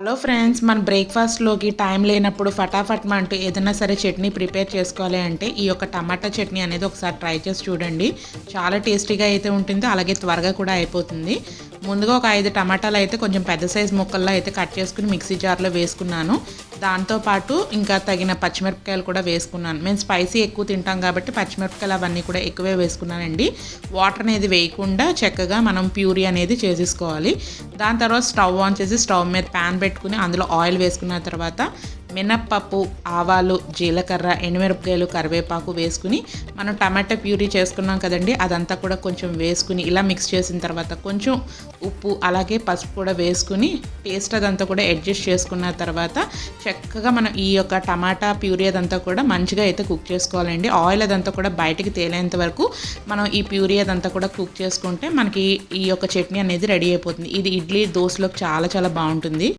Hello friends, మన బ్రేక్ఫాస్ట్లోకి time లేనప్పుడు ఫటాఫట్ అంటూ ఏదైనా సరే చట్నీ ప్రిపేర్ చేసుకోవాలి అంటే ఈ యొక్క టమాటా చట్నీ అనేది ఒకసారి ట్రై చేసి చూడండి. చాలా టేస్టీగా అయితే ఉంటుంది, అలాగే త్వరగా కూడా అయిపోతుంది. ముందుగా ఒక 5 టమాటాలు అయితే కొంచెం పెద్ద సైజు ముక్కల్లో అయితే కట్ చేసుకుని మిక్సీ జార్లో వేసుకున్నాను. దాంతోపాటు ఇంకా తగిన పచ్చిమిరపకాయలు కూడా వేసుకున్నాను. మేము స్పైసీ ఎక్కువ తింటాం కాబట్టి పచ్చిమిరపకాయలు అవన్నీ కూడా ఎక్కువే వేసుకున్నానండి. వాటర్ అనేది వేయకుండా చక్కగా మనం ప్యూరీ అనేది చేసేసుకోవాలి. దాని తర్వాత స్టవ్ ఆన్ చేసి స్టవ్ మీద ప్యాన్ పెట్టుకుని అందులో ఆయిల్ వేసుకున్న తర్వాత మినప్పప్పు, ఆవాలు, జీలకర్ర, ఎండుమిరపకాయలు, కరివేపాకు వేసుకుని మనం టమాటా ప్యూరీ చేసుకున్నాం కదండి, అదంతా కూడా కొంచెం వేసుకుని ఇలా మిక్స్ చేసిన తర్వాత కొంచెం ఉప్పు అలాగే పసుపు కూడా వేసుకుని పేస్ట్ అదంతా కూడా అడ్జస్ట్ చేసుకున్న తర్వాత చక్కగా మనం ఈ యొక్క టమాటా ప్యూరీ అదంతా కూడా మంచిగా అయితే కుక్ చేసుకోవాలండి. ఆయిల్ అదంతా కూడా బయటికి తేలేంత వరకు మనం ఈ ప్యూరీ అదంతా కూడా కుక్ చేసుకుంటే మనకి ఈ యొక్క చట్నీ అనేది రెడీ అయిపోతుంది. ఇది ఇడ్లీ, దోశలోకి చాలా చాలా బాగుంటుంది.